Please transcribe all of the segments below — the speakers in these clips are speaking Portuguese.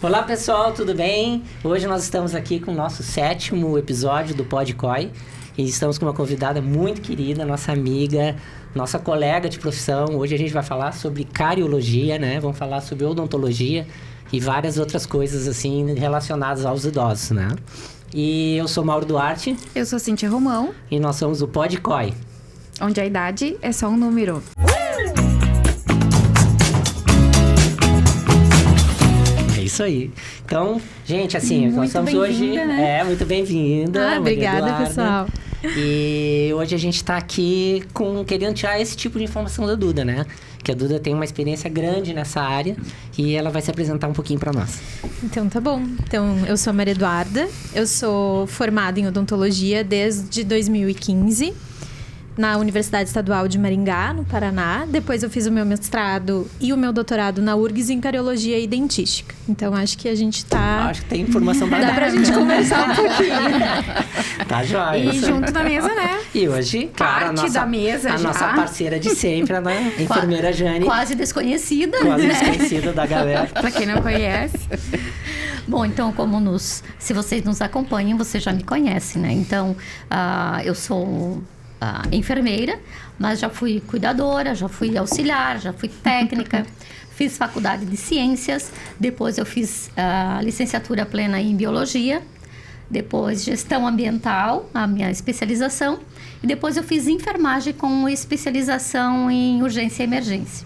Olá pessoal, tudo bem? Hoje nós estamos aqui com o nosso 7º episódio do Podcói e estamos com uma convidada muito querida, nossa amiga, nossa colega de profissão. Hoje a gente vai falar sobre cariologia, né? Vamos falar sobre odontologia e várias outras coisas assim relacionadas aos idosos, né? E eu sou Mauro Duarte. Eu sou Cíntia Romão. E nós somos o Podcói, onde a idade é só um número. Isso aí. Então, gente, assim, nós estamos hoje... Né? Muito bem-vinda. Obrigada, pessoal. E hoje a gente está aqui querendo tirar esse tipo de informação da Duda, né? Que a Duda tem uma experiência grande nessa área e ela vai se apresentar um pouquinho para nós. Então, tá bom. Então, eu sou a Maria Eduarda, eu sou formada em odontologia desde 2015. Na Universidade Estadual de Maringá, no Paraná. Depois eu fiz o meu mestrado e o meu doutorado na URGS em Cariologia e Dentística. Então, acho que a gente tá... Acho que tem informação pra dar. Dá pra gente conversar um pouquinho. Tá joia. E junto na mesa, né? E hoje, claro, a nossa parceira de sempre, né? A enfermeira Jane. Quase desconhecida. Quase desconhecida da galera. Pra quem não conhece. Bom, então, se vocês nos acompanham, você já me conhece, né? Então, eu sou... enfermeira, mas já fui cuidadora, já fui auxiliar, já fui técnica, fiz faculdade de ciências, depois eu fiz licenciatura plena em biologia, depois gestão ambiental, a minha especialização, e depois eu fiz enfermagem com especialização em urgência e emergência.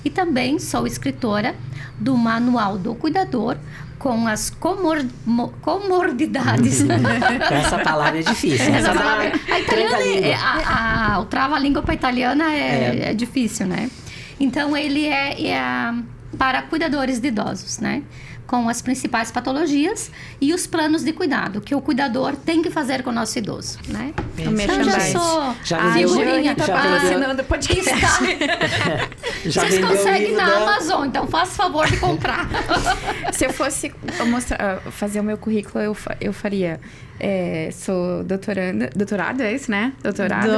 E também sou escritora do Manual do Cuidador, com as comorbidades. Essa palavra é difícil. A italiana, o trava-língua para a italiana é difícil, né? Então, ele é para cuidadores de idosos, né? Com as principais patologias e os planos de cuidado que o cuidador tem que fazer com o nosso idoso, né? Então, já figurinha, tá assinando o podcast. Vocês conseguem na Amazon, então faça favor de comprar. Se eu fosse fazer o meu currículo, eu faria... sou doutorado, é isso, né?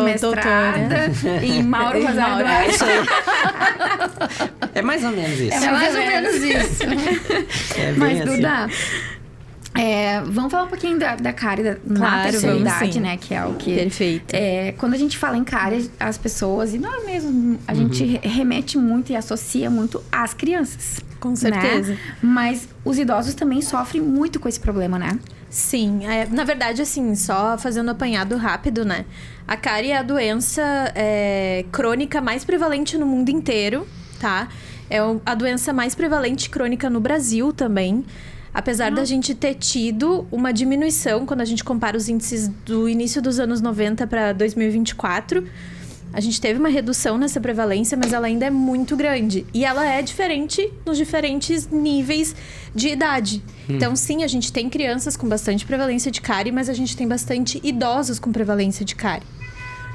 Mestrada em Mauro Rosário Duarte. É isso aí. É mais ou menos isso. É mais ou menos isso. Mas, assim. Duda, vamos falar um pouquinho da cárie na terceira idade, né? Que é o que... Perfeito. Quando a gente fala em cárie, as pessoas, e nós mesmos, a gente remete muito e associa muito às crianças. Com certeza. Né? Mas os idosos também sofrem muito com esse problema, né? Sim, na verdade, assim, só fazendo apanhado rápido, né? A cárie é a doença crônica mais prevalente no mundo inteiro, tá? É a doença mais prevalente crônica no Brasil também. Apesar da gente ter tido uma diminuição, quando a gente compara os índices do início dos anos 90 para 2024... A gente teve uma redução nessa prevalência, mas ela ainda é muito grande. E ela é diferente nos diferentes níveis de idade. Então, sim, a gente tem crianças com bastante prevalência de cárie, mas a gente tem bastante idosos com prevalência de cárie.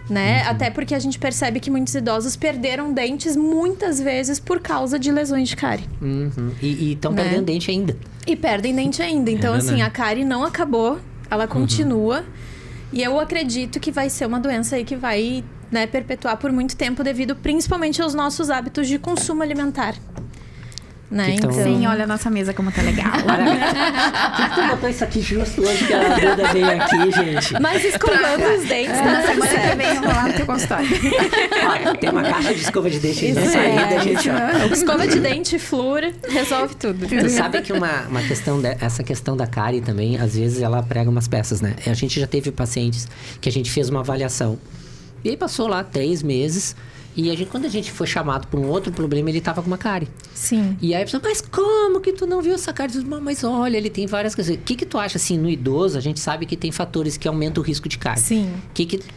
Né? Até porque a gente percebe que muitos idosos perderam dentes muitas vezes por causa de lesões de cárie. E estão perdendo dente ainda. E perdem dente ainda. Então, assim, a cárie não acabou, ela continua. E eu acredito que vai ser uma doença aí que vai... perpetuar por muito tempo devido principalmente aos nossos hábitos de consumo alimentar. Né? Então... Sim, olha a nossa mesa como tá legal. Por que tu botou isso aqui justo hoje que a Duda veio aqui, gente? Mas escovando os dentes, na semana que vem eu vou lá no teu consultório. Olha, tem uma caixa de escova de dente aí na saída, gente. Escova de dente, flúor, resolve tudo. Tu sabe que essa questão da cárie também, às vezes ela prega umas peças, né? A gente já teve pacientes que a gente fez uma avaliação. E aí passou lá 3 meses e quando a gente foi chamado por um outro problema, ele tava com uma cárie. Sim. E aí a pessoa, mas como que tu não viu essa cárie? Mas olha, ele tem várias coisas. O que tu acha, assim, no idoso, a gente sabe que tem fatores que aumentam o risco de cárie. Sim.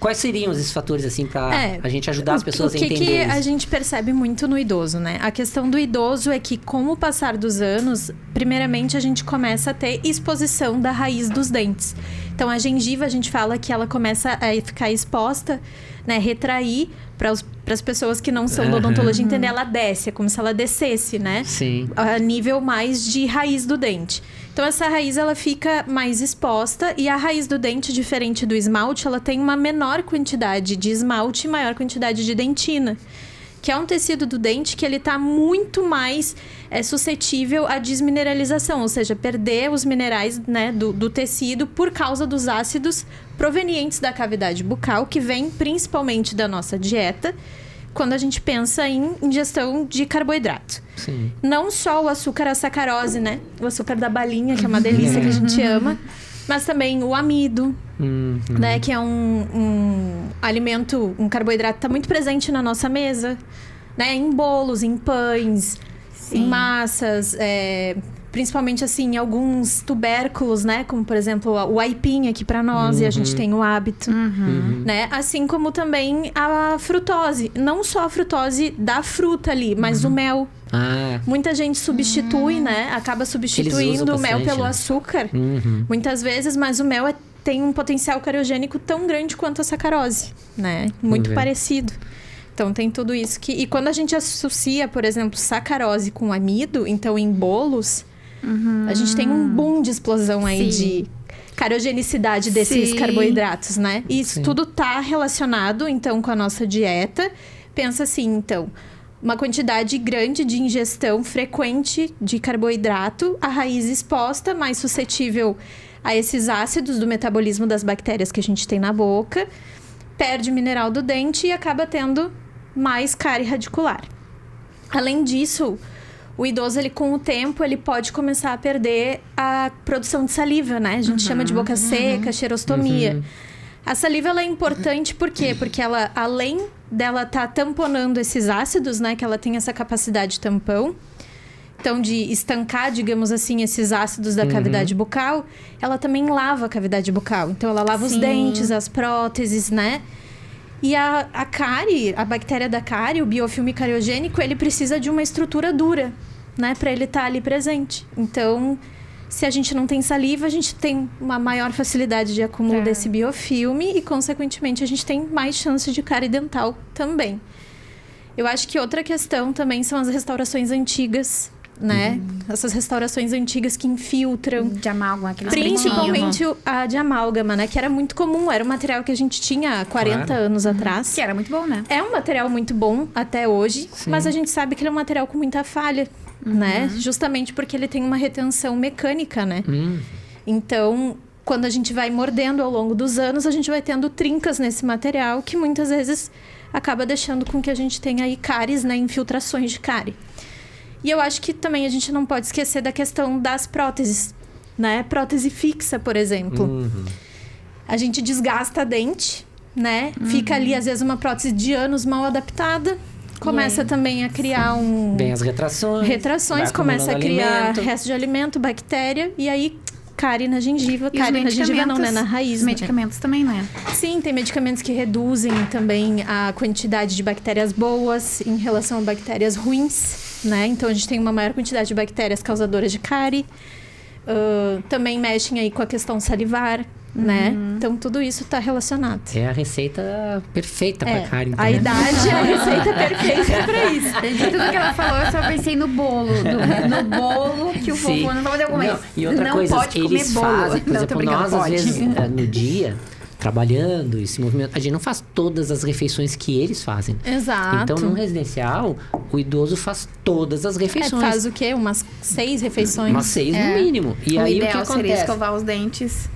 Quais seriam esses fatores, assim, pra a gente ajudar as pessoas a entender O que isso? a gente percebe muito no idoso, né? A questão do idoso é que, com o passar dos anos, primeiramente a gente começa a ter exposição da raiz dos dentes. Então, a gengiva, a gente fala que ela começa a ficar exposta, né? Retrair para as pessoas que não são da odontologia entender, ela desce, é como se ela descesse, né? Sim. A nível mais de raiz do dente. Então, essa raiz, ela fica mais exposta e a raiz do dente, diferente do esmalte, ela tem uma menor quantidade de esmalte e maior quantidade de dentina. que é um tecido do dente que ele tá muito mais suscetível à desmineralização, ou seja, perder os minerais, né, do tecido por causa dos ácidos provenientes da cavidade bucal, que vem principalmente da nossa dieta, quando a gente pensa em ingestão de carboidrato. Sim. Não só o açúcar, a sacarose, né? O açúcar da balinha, que é uma delícia que a gente ama, mas também o amido, né? Que é um alimento, um carboidrato que está muito presente na nossa mesa, né? Em bolos, em pães, em massas, principalmente assim, em alguns tubérculos, né? Como, por exemplo, o aipim aqui para nós, e a gente tem o hábito, né? Assim como também a frutose. Não só a frutose da fruta ali, mas o mel. Muita gente substitui, né? Acaba substituindo o mel bastante, pelo né? açúcar, muitas vezes, mas o mel tem um potencial cariogênico tão grande quanto a sacarose, né? Muito parecido. Então, tem tudo isso que... E quando a gente associa, por exemplo, sacarose com amido, então, em bolos, a gente tem um boom de explosão aí de cariogenicidade desses carboidratos, né? E isso tudo tá relacionado, então, com a nossa dieta. Pensa assim, então, uma quantidade grande de ingestão frequente de carboidrato, a raiz exposta, mais suscetível a esses ácidos do metabolismo das bactérias que a gente tem na boca, perde mineral do dente e acaba tendo mais cárie radicular. Além disso, o idoso, ele, com o tempo, ele pode começar a perder a produção de saliva, né? A gente chama de boca seca, xerostomia. A saliva, ela é importante por quê? Porque ela, além dela estar tamponando esses ácidos, né? Que ela tem essa capacidade de tampão, então, de estancar, digamos assim, esses ácidos da cavidade bucal, ela também lava a cavidade bucal. Então, ela lava os dentes, as próteses, né? E a cárie, a bactéria da cárie, o biofilme cariogênico, ele precisa de uma estrutura dura, né? Para ele estar ali presente. Então, se a gente não tem saliva, a gente tem uma maior facilidade de acúmulo desse biofilme e, consequentemente, a gente tem mais chance de cárie dental também. Eu acho que outra questão também são as restaurações antigas, né? Essas restaurações antigas que infiltram. De amálgama, aqueles principalmente a de amálgama, né? Que era muito comum, era um material que a gente tinha há 40 anos atrás. Que era muito bom, né? É um material muito bom até hoje, mas a gente sabe que ele é um material com muita falha, né? Justamente porque ele tem uma retenção mecânica, né? Então, quando a gente vai mordendo ao longo dos anos, a gente vai tendo trincas nesse material que muitas vezes acaba deixando com que a gente tenha aí cáries, né? Infiltrações de cárie. E eu acho que também a gente não pode esquecer da questão das próteses, né? Prótese fixa, por exemplo. A gente desgasta a dente, né? Fica ali, às vezes, uma prótese de anos mal adaptada. Começa também a criar Vem as retrações. Retrações, começa a criar resto de alimento, bactéria. E aí, cárie na gengiva. Cárie na gengiva não, né? Na raiz. Os medicamentos também, né? Sim, tem medicamentos que reduzem também a quantidade de bactérias boas em relação a bactérias ruins, né? Então, a gente tem uma maior quantidade de bactérias causadoras de cárie. Também mexem aí com a questão salivar, né? Então, tudo isso está relacionado. É a receita perfeita para cárie. Então, a idade é a receita perfeita para isso. Desde tudo que ela falou, eu só pensei no bolo. No bolo que o vovô não vai fazer alguma coisa. E outra não coisa, pode eles comer bolo. fazem, por exemplo, nós, às vezes, no dia, trabalhando e se movimentando, a gente não faz todas as refeições que eles fazem. Exato. Então, no residencial, o idoso faz todas as refeições. Faz o quê? Umas 6 refeições? Umas 6 no mínimo. E o aí, ideal o que acontece? seria escovar os dentes.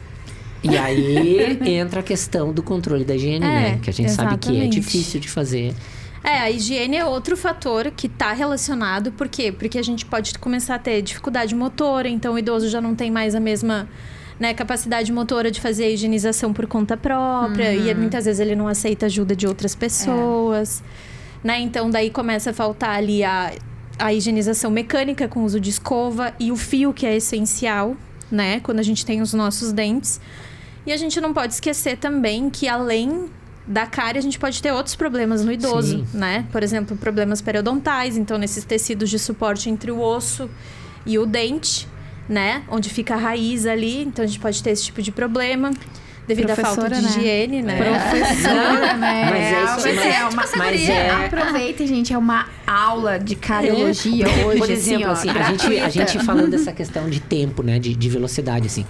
E aí entra a questão do controle da higiene, né? Que a gente sabe que é difícil de fazer. A higiene é outro fator que está relacionado. Por quê? Porque a gente pode começar a ter dificuldade motora. Então, o idoso já não tem mais a mesma, né, capacidade motora de fazer a higienização por conta própria. E muitas vezes ele não aceita ajuda de outras pessoas. Né? Então, daí começa a faltar ali a higienização mecânica com uso de escova. E o fio, que é essencial, né? Quando a gente tem os nossos dentes. E a gente não pode esquecer também que, além da cárie, a gente pode ter outros problemas no idoso, né? Por exemplo, problemas periodontais. Então, nesses tecidos de suporte entre o osso e o dente, né? Onde fica a raiz ali. Então, a gente pode ter esse tipo de problema. Devido à falta de higiene, né? Professora, né? Mas aproveitem, gente. É uma aula de cariologia hoje. Por exemplo, assim, a gente falando dessa questão de tempo, né? De velocidade, assim.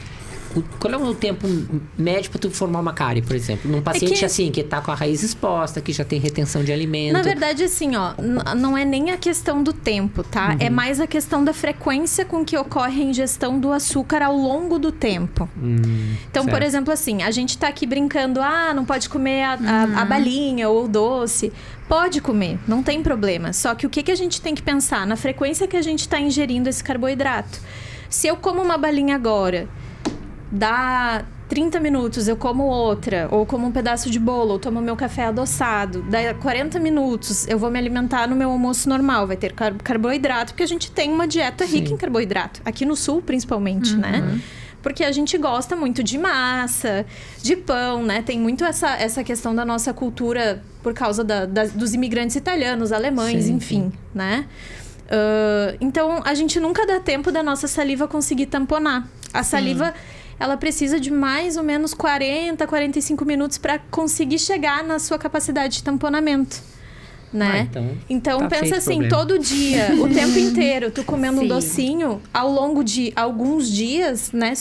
qual é o tempo médio para tu formar uma cárie, por exemplo? Num paciente assim, que tá com a raiz exposta, que já tem retenção de alimento. Na verdade, assim, ó, não é nem a questão do tempo, tá? É mais a questão da frequência com que ocorre a ingestão do açúcar ao longo do tempo. Então, certo. por exemplo, assim, a gente tá aqui brincando, não pode comer a balinha ou o doce. Pode comer, não tem problema. Só que o que a gente tem que pensar? Na frequência que a gente tá ingerindo esse carboidrato. Se eu como uma balinha agora, dá 30 minutos, eu como outra, ou como um pedaço de bolo, ou tomo meu café adoçado, dá 40 minutos, eu vou me alimentar no meu almoço normal, vai ter carboidrato, porque a gente tem uma dieta rica em carboidrato, aqui no sul principalmente, né? Porque a gente gosta muito de massa, de pão, né? Tem muito essa questão da nossa cultura por causa dos imigrantes italianos, alemães, enfim, né? Então, a gente nunca dá tempo da nossa saliva conseguir tamponar. A saliva, ela precisa de mais ou menos 40, 45 minutos para conseguir chegar na sua capacidade de tamponamento, né? Então tá pensa assim, problema. todo dia, o tempo inteiro, tu comendo um docinho, ao longo de alguns dias, né?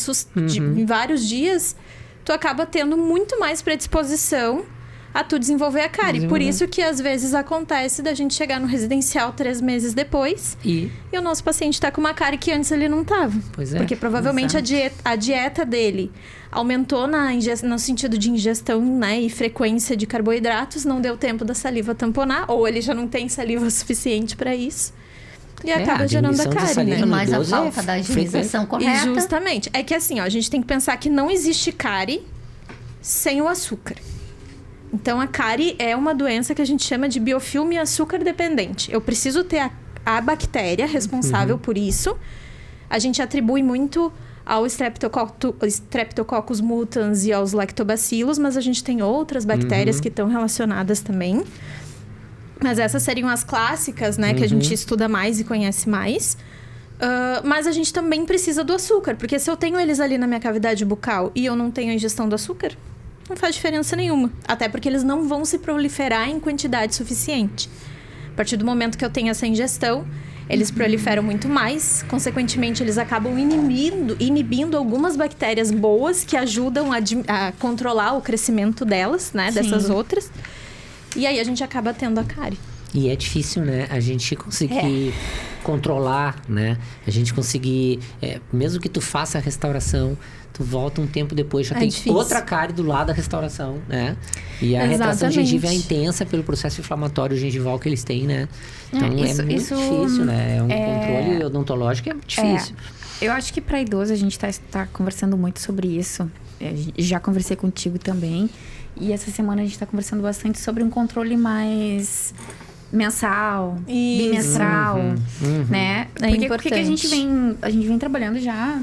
Em vários dias, tu acaba tendo muito mais predisposição a tu desenvolver a cárie. Por isso que às vezes acontece da gente chegar no residencial 3 meses depois e o nosso paciente tá com uma cárie que antes ele não tava. Pois é. Porque provavelmente a dieta dele aumentou no sentido de ingestão, né, e frequência de carboidratos, não deu tempo da saliva tamponar, ou ele já não tem saliva suficiente para isso. E acaba gerando a cárie, né? E mais a falta da higienização correta. E justamente. É que assim, ó, a gente tem que pensar que não existe cárie sem o açúcar. Então, a cárie é uma doença que a gente chama de biofilme açúcar dependente. Eu preciso ter a bactéria responsável por isso. A gente atribui muito ao Streptococcus mutans e aos lactobacilos, mas a gente tem outras bactérias que estão relacionadas também. Mas essas seriam as clássicas, né? Que a gente estuda mais e conhece mais. Mas a gente também precisa do açúcar. Porque se eu tenho eles ali na minha cavidade bucal e eu não tenho a ingestão do açúcar, não faz diferença nenhuma. Até porque eles não vão se proliferar em quantidade suficiente. A partir do momento que eu tenho essa ingestão, eles proliferam muito mais. Consequentemente, eles acabam inibindo algumas bactérias boas que ajudam a controlar o crescimento delas, né? Dessas outras. E aí a gente acaba tendo a cárie. E é difícil, né? A gente conseguir controlar, né? A gente conseguir... mesmo que tu faça a restauração, tu volta um tempo depois, já tem difícil. outra cárie do lado da restauração, né? E a retração gengiva é intensa pelo processo inflamatório gengival que eles têm, né? Então é muito difícil, né? É um controle odontológico é difícil. Eu acho que para idoso a gente tá conversando muito sobre isso. Já conversei contigo também. E essa semana a gente tá conversando bastante sobre um controle mais mensal, bimestral, né? Porque a gente vem trabalhando já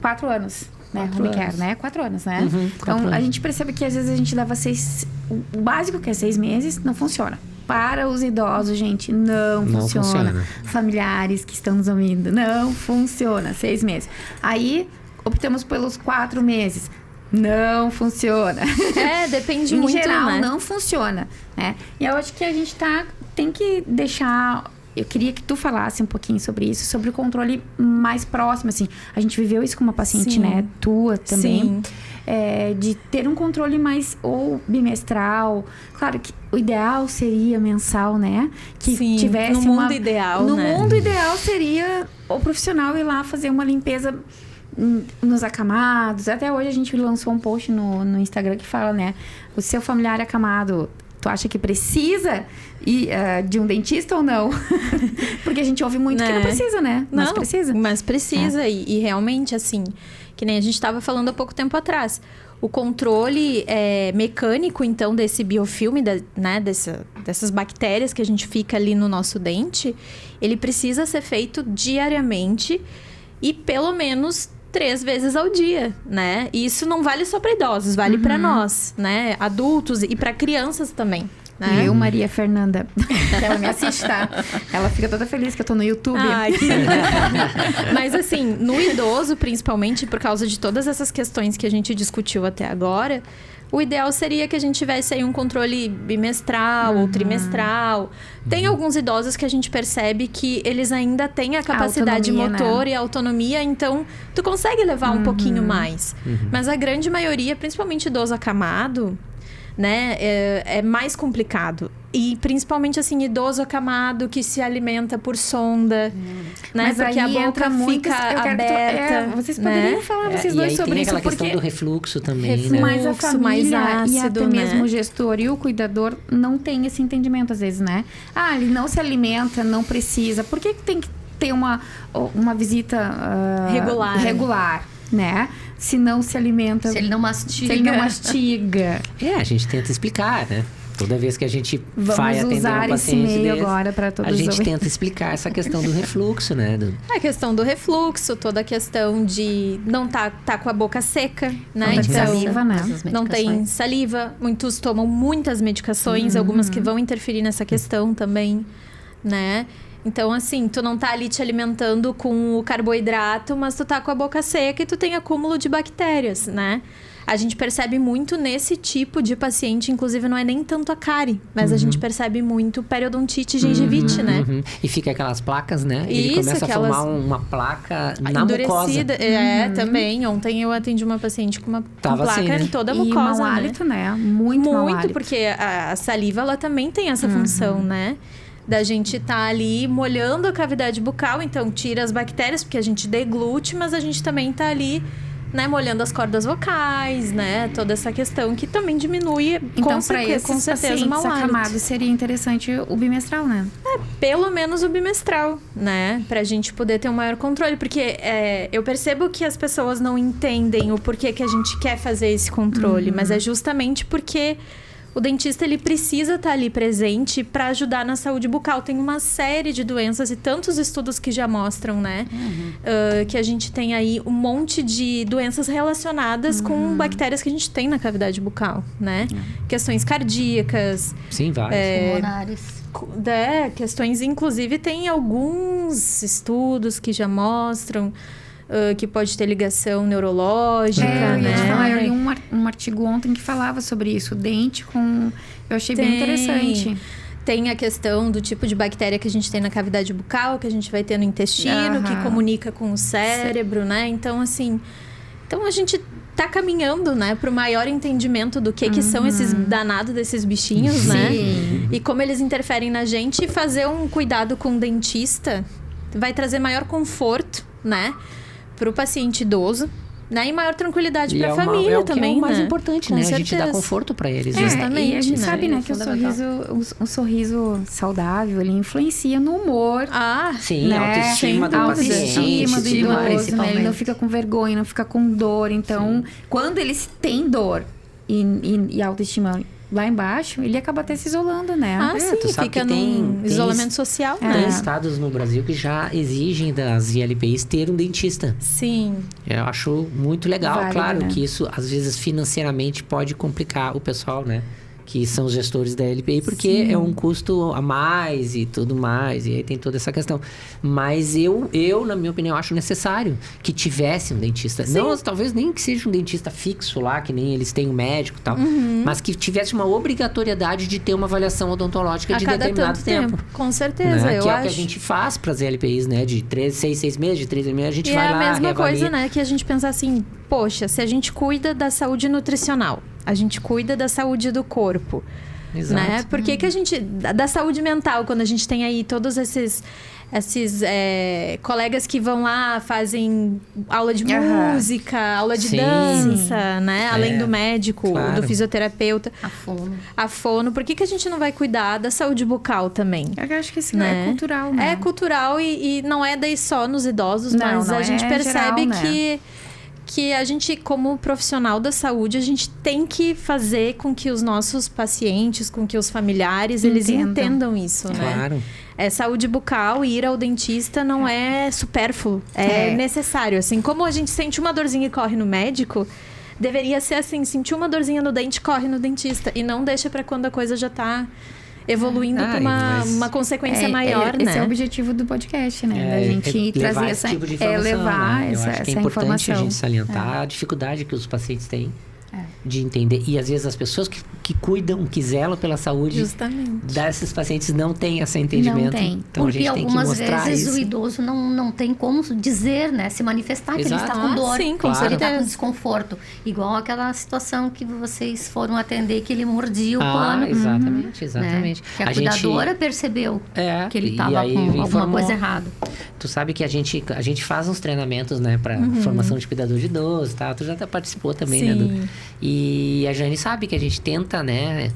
4 anos, né? 4 anos, né? Então, a gente percebe que às vezes a gente leva 6... O básico, que é 6 meses, não funciona. Para os idosos, gente, não funciona. Familiares que estão nos ouvindo, não funciona. 6 meses. Aí, optamos pelos 4 meses. Não funciona. Depende em muito, geral, né? não funciona, né? E eu acho que a gente tem que deixar... Eu queria que tu falasse um pouquinho sobre isso, sobre o controle mais próximo, assim. A gente viveu isso com uma paciente, né? Tua também. De ter um controle mais ou bimestral. Claro que o ideal seria mensal, né? Que tivesse no mundo ideal, no né? mundo ideal seria o profissional ir lá fazer uma limpeza nos acamados. Até hoje a gente lançou um post no Instagram que fala, né? O seu familiar acamado, tu acha que precisa de um dentista ou não? Porque a gente ouve muito que não precisa, né? Mas precisa. Mas precisa. E realmente, assim, que nem a gente estava falando há pouco tempo atrás. O controle mecânico, então, desse biofilme, né, dessas bactérias que a gente fica ali no nosso dente, ele precisa ser feito diariamente e pelo menos 3 vezes ao dia, né? E isso não vale só para idosos, vale para nós, né? Adultos e para crianças também. né? Eu, Maria Fernanda. Ela me assiste, tá? Ela fica toda feliz que eu tô no YouTube. Ai, que... Mas assim, no idoso, principalmente por causa de todas essas questões que a gente discutiu até agora, o ideal seria que a gente tivesse aí um controle bimestral ou trimestral. Tem alguns idosos que a gente percebe que eles ainda têm a capacidade motor e a autonomia, então tu consegue levar um pouquinho mais. Mas a grande maioria, principalmente idoso acamado, né, é mais complicado. E principalmente, assim, idoso acamado que se alimenta por sonda, né? Mas porque aí a boca fica aberta. Vocês poderiam falar, vocês dois, sobre isso, tem aquela questão porque do refluxo também, Refluxo, né? mas a família mais e ácido, até né? mesmo o gestor e o cuidador não tem esse entendimento às vezes, né? Ah, ele não se alimenta, não precisa. Por que tem que ter uma visita regular, né? Se não se alimenta... Se ele não mastiga. Se ele não mastiga. A gente tenta explicar, né? Toda vez que a gente vai atender um esse paciente meio desse, agora para todos a gente ouvirem. tenta explicar essa questão do refluxo, né? A questão do refluxo, toda a questão de não tá com a boca seca, né? Falta de saliva, né? Não tem saliva. Muitos tomam muitas medicações, algumas que vão interferir nessa questão também, né? Então, assim, tu não tá ali te alimentando com o carboidrato, mas tu tá com a boca seca e tu tem acúmulo de bactérias, né? A gente percebe muito nesse tipo de paciente, inclusive não é nem tanto a cárie, mas a gente percebe muito periodontite e gengivite, né? E fica aquelas placas, né? Ele Isso, começa a formar uma placa na mucosa. Também. Ontem eu atendi uma paciente com uma Tava placa assim, né? em toda a E mucosa, mau hálito, né? Muito mau hálito. porque a saliva, ela também tem essa função, né? Da gente tá ali molhando a cavidade bucal, então tira as bactérias, porque a gente deglute, mas a gente também tá ali, né, molhando as cordas vocais, né? Toda essa questão que também diminui, então, para esses com certeza, o mau hálito. acamados, seria interessante o bimestral, né? Pelo menos o bimestral, né? Pra gente poder ter um maior controle. Porque eu percebo que as pessoas não entendem o porquê que a gente quer fazer esse controle. Mas é justamente porque o dentista, ele precisa estar ali presente para ajudar na saúde bucal. Tem uma série de doenças e tantos estudos que já mostram, né? Que a gente tem aí um monte de doenças relacionadas com bactérias que a gente tem na cavidade bucal, né? Questões cardíacas. Sim, várias. Pulmonares. Questões, inclusive, tem alguns estudos que já mostram que pode ter ligação neurológica, né? Eu li um artigo ontem que falava sobre isso. Dente com... Eu achei bem interessante. Tem a questão do tipo de bactéria que a gente tem na cavidade bucal, que a gente vai ter no intestino, que comunica com o cérebro, né? Então, assim... Então, a gente tá caminhando, né? Para o maior entendimento do que são esses danados desses bichinhos, né? E como eles interferem na gente. E fazer um cuidado com o dentista vai trazer maior conforto, né? Para o paciente idoso, né? E maior tranquilidade para a família também, é o mais né? importante, Com né? certeza. A gente dá conforto para eles. Justamente, e a gente né? sabe, né? Que o sorriso saudável, ele influencia no humor. Sim, né? a autoestima do paciente. Autoestima do idoso, né? principalmente. Ele não fica com vergonha, não fica com dor. Então, quando eles têm dor e a autoestima lá embaixo, ele acaba até se isolando, né? Sim, tu sabe fica que tem isolamento social, Tem né? estados no Brasil que já exigem das ILPIs ter um dentista. Sim. Eu acho muito legal. Válido, Claro né? que isso, às vezes, financeiramente pode complicar o pessoal, né? Que são os gestores da LPI, porque é um custo a mais e tudo mais. E aí tem toda essa questão. Mas eu na minha opinião, acho necessário que tivesse um dentista. Não, talvez nem que seja um dentista fixo lá, que nem eles têm um médico e tal. Mas que tivesse uma obrigatoriedade de ter uma avaliação odontológica de determinado tempo. Com certeza, Né? eu Que é acho. o que a gente faz para as LPIs, né? De 6 meses, de 3 meses, a gente E vai é lá, a mesma reavalia. coisa, né? Que a gente pensa assim, poxa, se a gente cuida da saúde nutricional, a gente cuida da saúde do corpo, Exato. né? Por que a gente... Da saúde mental, quando a gente tem aí todos esses colegas que vão lá, fazem aula de música, aula de dança, né? Além do médico, do fisioterapeuta. A fono. Por que a gente não vai cuidar da saúde bucal também? Eu acho que isso Né? é cultural, né? É cultural e não é daí só nos idosos, Não, mas não a gente é percebe geral, né? que a gente, como profissional da saúde, a gente tem que fazer com que os nossos pacientes, com que os familiares, eles entendam isso, né? Claro. Saúde bucal e ir ao dentista não é supérfluo, é necessário. Assim, como a gente sente uma dorzinha e corre no médico, deveria ser assim, sentiu uma dorzinha no dente, corre no dentista. E não deixa pra quando a coisa já tá evoluindo pra uma consequência maior, né? Esse é o objetivo do podcast, né? Da gente trazer essa... Tipo de informação, levar né? Eu essa acho que é essa importante informação. a gente salientar a dificuldade que os pacientes têm de entender. E às vezes as pessoas que cuidam, que zelam pela saúde desses pacientes não têm esse entendimento. Não tem. Então Porque a gente tem que algumas mostrar vezes isso. o idoso não tem como dizer, né? Se manifestar que ele está com dor. Sim, com que ele está certeza. com desconforto. Igual aquela situação que vocês foram atender, que ele mordia o pano. Exatamente, Né? exatamente. Que a cuidadora percebeu que ele estava com alguma coisa errada. Tu sabe que a gente faz uns treinamentos, né, para formação de cuidador de idoso, tá? Tu já participou também, né, Duda? E a Jane sabe que a gente tenta, né,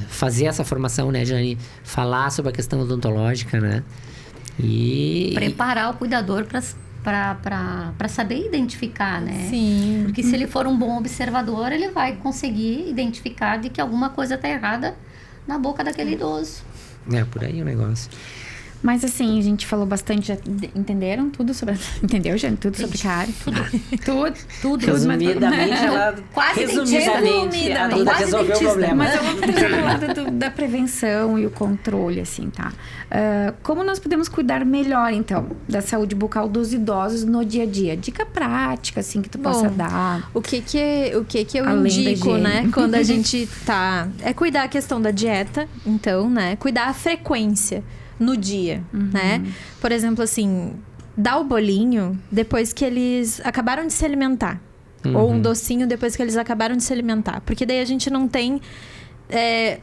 fazer essa formação, né, Jane? Falar sobre a questão odontológica, né? E preparar o cuidador para saber identificar, né? Sim. Porque se ele for um bom observador, ele vai conseguir identificar de que alguma coisa está errada na boca daquele idoso. É, por aí o negócio. Mas assim, a gente falou bastante, já entenderam tudo sobre... Entendeu, Jane? Tudo sobre cárie? Tudo. Resumidamente, ela... Quase resumidamente, a Duda Quase resolveu o dentista. problema. Mas eu vou trazer pro lado da prevenção e o controle, assim, tá? Como nós podemos cuidar melhor, então, da saúde bucal dos idosos no dia a dia? Dica prática, assim, que tu possa dar. O que eu Além da indico, higiene. né? Quando a gente tá... É cuidar a questão da dieta, então, né? Cuidar a frequência no dia, né? Por exemplo, assim... Dá o bolinho depois que eles acabaram de se alimentar. Ou um docinho depois que eles acabaram de se alimentar. Porque daí a gente não tem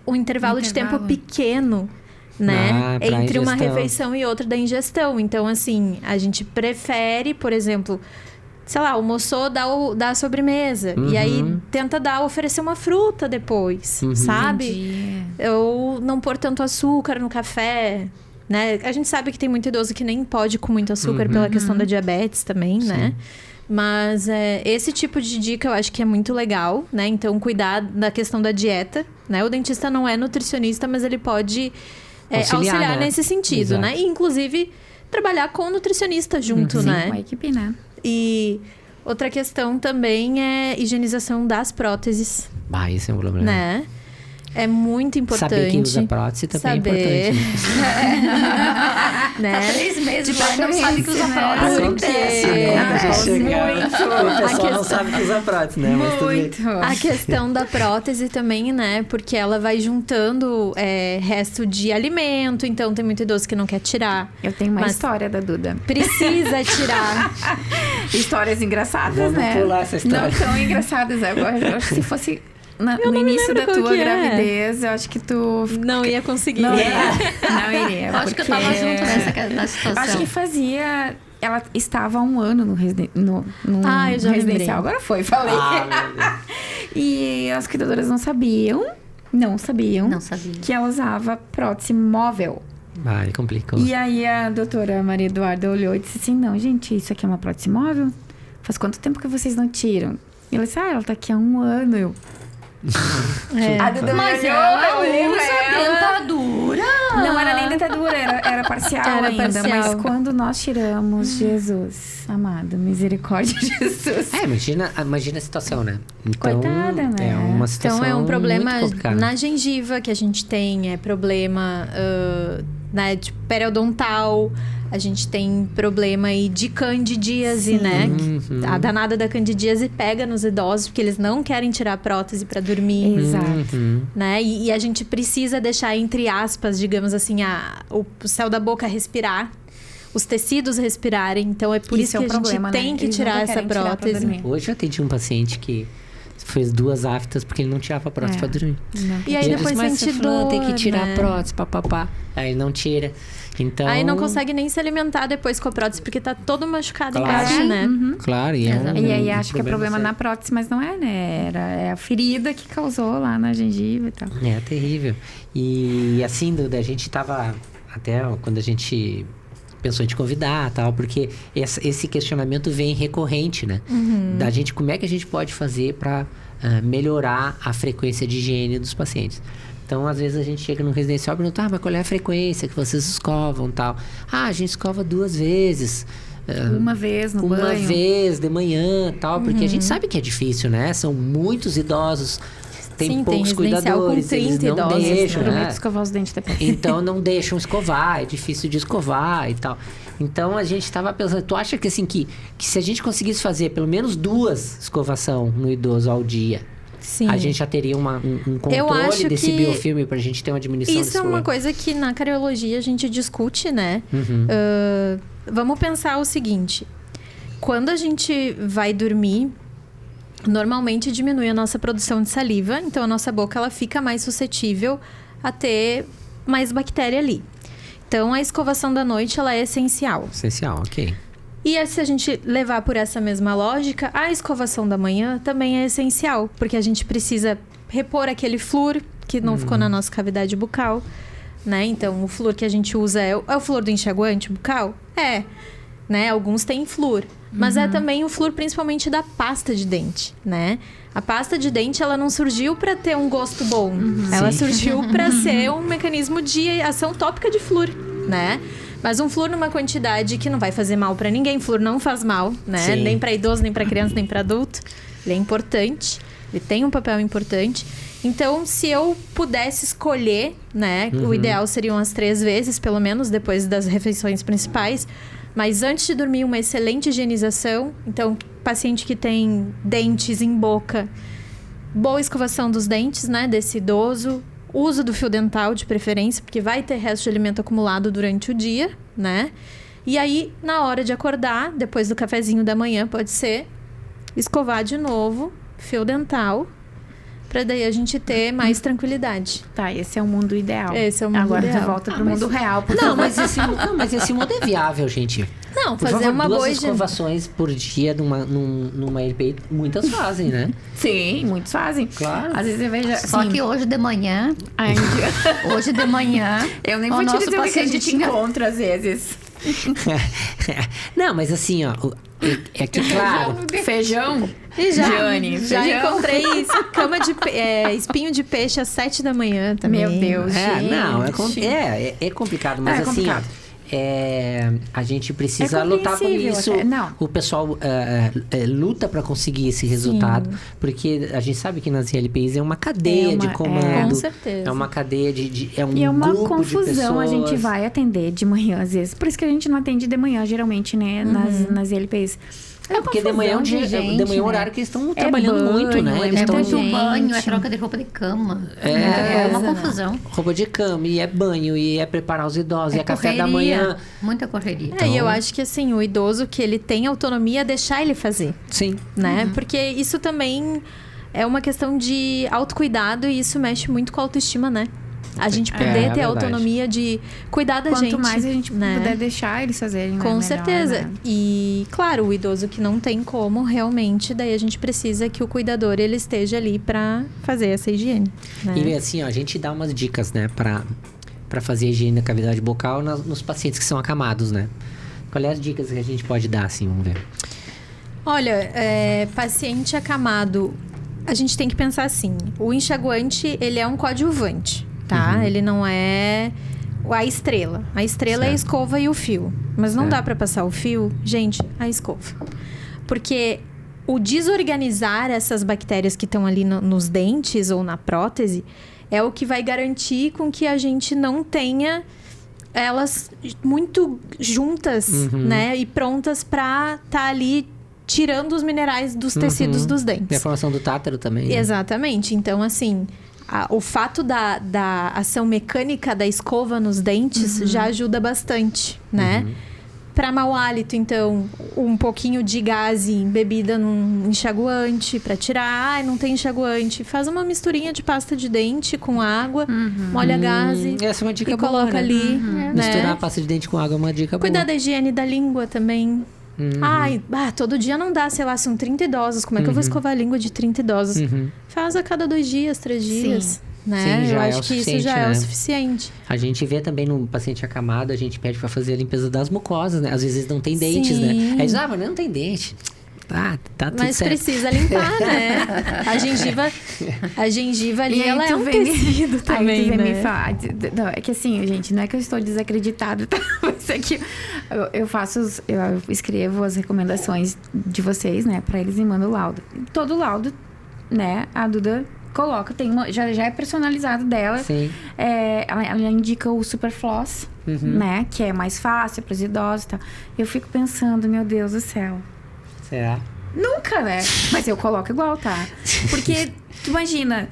um intervalo de tempo pequeno, né? Pra Entre uma ingestão. refeição e outra da ingestão. Então, assim, a gente prefere, por exemplo... Sei lá, almoçou, dá a sobremesa. E aí, tenta oferecer uma fruta depois, sabe? Entendi. Ou não pôr tanto açúcar no café, né? A gente sabe que tem muito idoso que nem pode com muito açúcar pela questão da diabetes também, né? Mas esse tipo de dica eu acho que é muito legal, né? Então, cuidar da questão da dieta, né? O dentista não é nutricionista, mas ele pode auxiliar né? nesse sentido, Exato. né? E, inclusive, trabalhar com o nutricionista junto, né? Com a equipe, né? E outra questão também é higienização das próteses, Isso é um problema. né? É muito importante. Saber quem usa prótese também é importante. Né? Há 3 meses De lá e não sabe que usa preferência, prótese. né? Acontece, né? A gente chega, o pessoal não sabe que usa prótese, né? Mas tudo bem. Muito. A questão da prótese também, né? Porque ela vai juntando resto de alimento. Então, tem muito idoso que não quer tirar. Eu tenho uma Mas- história da Duda. Precisa tirar. Histórias engraçadas, Vamos né? pular essa história. Não tão engraçadas. Eu acho que se fosse no não me início lembro da qual tua que é. gravidez, eu acho que tu... Não ia conseguir. Não iria. Eu acho que eu tava porque- junto nessa situação. Acho que fazia... Ela estava há um ano no Ah, eu já residencial. lembrei. Agora foi, falei. Meu Deus. E as cuidadoras não sabiam Não sabia. que ela usava prótese móvel. Complicou. E aí a doutora Maria Eduarda olhou e disse assim, não, gente, isso aqui é uma prótese móvel? Faz quanto tempo que vocês não tiram? E ela disse, ela tá aqui há um ano. Eu, a Duda Mas me olhou, ela eu olhei pra usa ela. dentadura. Não era nem dentadura, era parcial Era ainda. parcial. Mas quando nós tiramos, Jesus, amado, misericórdia de Jesus. Imagina a situação, né? Então, Coitada, né? É uma situação Então, é um problema muito complicada. na gengiva que a gente tem. É problema né, de periodontal. A gente tem problema aí de candidíase, né? A danada da candidíase pega nos idosos porque eles não querem tirar a prótese para dormir. Exato. Né? E a gente precisa deixar, entre aspas, digamos assim, o céu da boca respirar, os tecidos respirarem. Então, é por isso é que um a gente problema, tem né? que Eles tirar nunca essa querem tirar pra prótese. dormir. Hoje eu atendi um paciente que fez 2 aftas porque ele não tirava a prótese pra dormir. Não. E aí ele depois disse, mas sente fulano dor, tem que tirar né? a prótese, papapá. Aí ele não tira. Então... Aí não consegue nem se alimentar depois com a prótese, porque tá todo machucado Claro. embaixo, né? Claro, e é um E aí acho que é problema sério. na prótese, mas não é, né? É a ferida que causou lá na gengiva e tal. É terrível. E assim, Duda, a gente tava... Até quando a gente pensou em te convidar tal, porque esse questionamento vem recorrente, né? Da gente, como é que a gente pode fazer para melhorar a frequência de higiene dos pacientes? Então, às vezes, a gente chega no residencial e pergunta, mas qual é a frequência que vocês escovam tal? A gente escova 2 vezes Uma vez no uma banho. vez de manhã, tal, porque a gente sabe que é difícil, né? São muitos idosos, tem Sim, tem poucos residencial com cuidadores, eles 30 não idosos, deixam, né? né? Prometo escovar os dentes depois. Então não deixam escovar, é difícil de escovar e tal. Então a gente estava pensando, tu acha que assim que se a gente conseguisse fazer pelo menos 2 escovação no idoso ao dia, Sim. a gente já teria um Eu controle acho desse que biofilme pra gente ter uma diminuição Isso desse é uma problema. coisa que na cariologia a gente discute, né? Uhum. Vamos pensar o seguinte. Quando a gente vai dormir, normalmente diminui a nossa produção de saliva. Então, a nossa boca ela fica mais suscetível a ter mais bactéria ali. Então, a escovação da noite ela é essencial. Essencial, ok. E se a gente levar por essa mesma lógica, a escovação da manhã também é essencial. Porque a gente precisa repor aquele flúor que não ficou na nossa cavidade bucal, né? Então, o flúor que a gente usa é o flúor do enxaguante bucal? É, né? Alguns têm flúor. Mas é também o flúor principalmente da pasta de dente, né? A pasta de dente, ela não surgiu para ter um gosto bom. Ela Sim. surgiu para ser um mecanismo de ação tópica de flúor, né? Mas um flúor numa quantidade que não vai fazer mal para ninguém. Flúor não faz mal, né? Sim. Nem para idoso, nem para criança, nem para adulto. Ele é importante. Ele tem um papel importante. Então, se eu pudesse escolher, né? O ideal seriam as 3 vezes, pelo menos, depois das refeições principais. Mas antes de dormir, uma excelente higienização. Então, paciente que tem dentes em boca, boa escovação dos dentes, né? Desse idoso. Uso do fio dental, de preferência, porque vai ter resto de alimento acumulado durante o dia, né? E aí, na hora de acordar, depois do cafezinho da manhã, pode ser escovar de novo, fio dental, pra daí a gente ter mais tranquilidade. Tá, esse é o mundo ideal. Esse é o mundo Agora ideal. de volta pro mundo real. Por Não, favor. mas esse mundo é viável, gente. Não, Por fazer favor, uma 2 boa higiene. escovações por dia numa LPI, muitas fazem, né? Sim, muitos fazem. Claro. Às vezes eu vejo... Só assim, que hoje de manhã, Hoje de manhã, eu nem o vou te nosso dizer onde que a paciente gente tinha- encontra às vezes. Não, mas assim, ó, é que claro. Feijão. E já, Jane, já feijão. encontrei espinho de peixe às 7 da manhã também. Meu Deus. Não, gente. é complicado, mas É assim, complicado. a gente precisa É lutar por compreensível isso. até, não. O pessoal luta para conseguir esse resultado, porque a gente sabe que nas LPIs é uma cadeia de comando. Com certeza. É uma cadeia é um E é uma grupo de confusão, a gente pessoas. vai atender de manhã às vezes. Por isso que a gente não atende de manhã, geralmente, né? Nas LPs. É, porque de manhã é confusão de gente, de manhã é um né? horário que eles estão É trabalhando muito, banho, né? é Eles é estão muito gente. banho, é troca de roupa de cama. É uma coisa, confusão. roupa de cama, e é banho, e é preparar os idosos, e é café da correria, manhã. Muita correria. E eu acho que assim, o idoso que ele tem autonomia, deixar ele fazer, Sim. né? Porque isso também é uma questão de autocuidado e isso mexe muito com a autoestima, né? A gente poder ter verdade. autonomia de cuidar da gente. Quanto mais a gente né? puder deixar eles fazerem, né? Com Melhor, certeza. né? E, claro, o idoso que não tem como, realmente, daí a gente precisa que o cuidador ele esteja ali pra fazer essa higiene. Né? E assim, ó, a gente dá umas dicas, né, pra fazer a higiene da cavidade bucal nos pacientes que são acamados, né? Quais é as dicas que a gente pode dar, assim, vamos ver? Olha, paciente acamado, a gente tem que pensar assim: o enxaguante, ele é um coadjuvante, tá? Ele não é a estrela. A estrela é a Certo. escova e o fio. Mas não Certo. dá pra passar o fio, gente, a escova. Porque o desorganizar essas bactérias que estão ali nos dentes ou na prótese é o que vai garantir com que a gente não tenha elas muito juntas, né? E prontas pra estar ali tirando os minerais dos tecidos dos E a dentes. formação do tátaro também, né? Exatamente. Então, assim, o fato da ação mecânica da escova nos dentes já ajuda bastante, né? Para mau hálito, então, um pouquinho de gás embebida num enxaguante para tirar. Ai, não tem enxaguante. Faz uma misturinha de pasta de dente com água, molha gás Essa é uma dica e boa, coloca né? ali, Misturar a né? pasta de dente com água é uma dica Cuidar boa. da higiene da língua também. Ai, todo dia não dá, sei lá, são 30 idosos. Como é que eu vou escovar a língua de 30 idosos? Faz a cada 2 dias, 3 dias. Né? Sim, já eu é acho o que isso suficiente, já é né? o suficiente. A gente vê também no paciente acamado, a gente pede pra fazer a limpeza das mucosas, né? Às vezes eles não têm dentes, Sim. né? Aí diz, mas não tem dente. tá tudo Mas certo. precisa limpar, né? A gengiva ali, E aí ela tu é um vem- tecido também, aí tu vem né? me falar. Não, é que assim, gente, não é que eu estou desacreditada, tá? Mas é que eu escrevo as recomendações de vocês, né? Pra eles e mando o laudo. Todo laudo, né? A Duda coloca, já é personalizado dela. Sim. Ela indica o Superfloss, né? Que é mais fácil para os idosos e tal. Eu fico pensando, meu Deus do céu. Será? Nunca, né? Mas eu coloco igual, tá? Porque, tu imagina,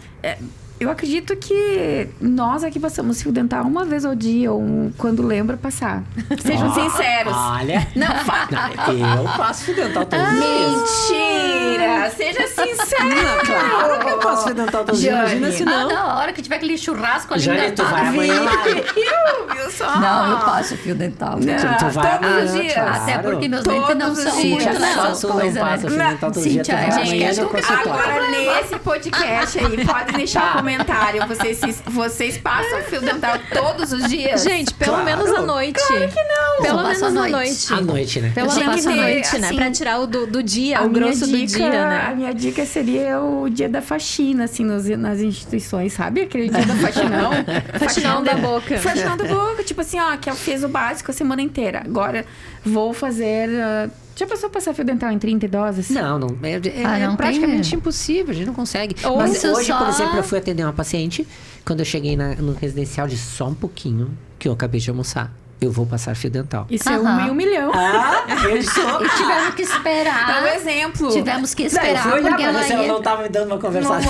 eu acredito que nós aqui passamos fio dental uma vez ao dia, ou quando lembra passar. Sejam sinceros. Olha. Não, Eu passo fio dental todos os dias. mentira! Seja sincero! Claro que eu passo fio dental todos os dias. Imagina Jane. se não. Não, a hora que tiver aquele churrasco ali Jane, tu vai amanhã lá. Viu só? Não, eu passo fio dental. Não. Tu vai Todos amanhã, os dias. claro. Até porque meus dentes não Todos os são dias. muito Cíntia, só nessas tu não coisas, passa né? fio dental todo dia. Tu Cíntia, vai a gente amanhã quer no consultório. Agora, nesse podcast aí, podem deixar um comentário. Vocês passam fio dental todos os dias? Gente, pelo Claro. menos à noite. Claro que não. Pelo Eu menos passo à à noite. À noite, né? Pelo Tem menos que à ter, noite, né? assim, Pra tirar o do dia, A o minha grosso do dica- dia, A né? minha dica seria o dia da faxina, assim, nas instituições, sabe? Aquele dia da faxinão. Faxinão da boca. Faxinão da boca. Tipo assim, ó, que eu fiz o básico a semana inteira. Agora vou fazer... já passou a passar fio dental em 30 idosos? Não. É não praticamente tem. impossível, a gente não consegue. Ou Mas isso hoje, só- por exemplo, eu fui atender uma paciente. Quando eu cheguei no residencial, de só um pouquinho, que eu acabei de almoçar. Eu vou passar fio dental. Isso é Aham. 1 milhão. Ah, eu sou. E tivemos que esperar. Dá um exemplo. Tivemos que Não, eu esperar, fui olhar porque pra ela ver se ela ia... não tava me dando uma conversada.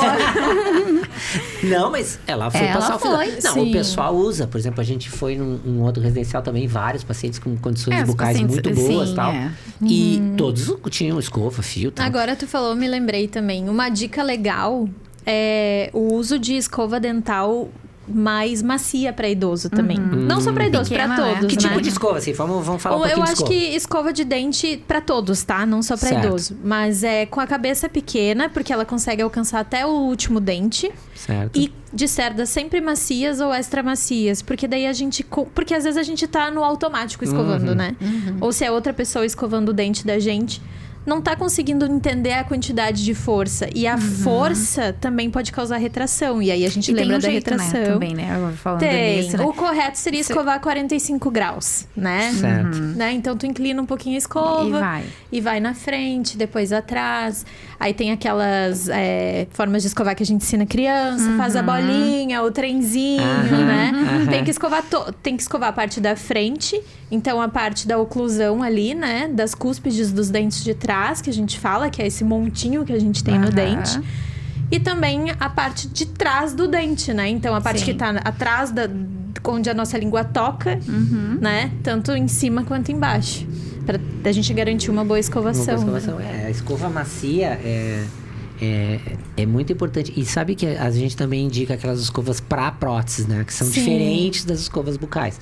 Não, mas ela foi Ela passar o fio foi, dental. Não, sim. o pessoal usa. Por exemplo, a gente foi num outro residencial também, vários pacientes com condições os bucais pacientes- muito boas e sim, tal. é. E todos tinham escova, fio e tal. Agora tu falou, me lembrei também. Uma dica legal é o uso de escova dental mais macia para idoso também. Não só para idoso, para Pequena, né? todos, Que tipo né? de escova, assim? Vamos falar um Ou pouquinho eu de acho escova. que escova de dente pra todos, tá? Não só pra Certo. idoso. Mas é com a cabeça pequena, porque ela consegue alcançar até o último dente. Certo. E de cerdas sempre macias ou extra macias. Porque daí a gente... Porque às vezes a gente tá no automático escovando, né? Ou se é outra pessoa escovando o dente da gente... Não tá conseguindo entender a quantidade de força. E a força também pode causar retração. E aí a gente E tem lembra um da jeito, retração. né? Também, né? Falando Tem. nisso, né? O correto seria escovar 45 graus, né? Certo. Né? Então tu inclina um pouquinho a escova. E vai. E vai na frente, depois atrás. Aí tem aquelas formas de escovar que a gente ensina criança. Faz a bolinha, o trenzinho, Aham, né? aham. Tem que escovar a parte da frente. Então a parte da oclusão ali, né? Das cúspides dos dentes de trás, que a gente fala. Que é esse montinho que a gente tem no Aham. dente. E também a parte de trás do dente, né? Então, a parte Sim. que tá atrás onde a nossa língua toca, né? Tanto em cima quanto embaixo. Pra a gente garantir uma boa escovação. Uma boa escovação. A escova macia é muito importante. E sabe que a gente também indica aquelas escovas para próteses, né? Que são Sim. diferentes das escovas bucais.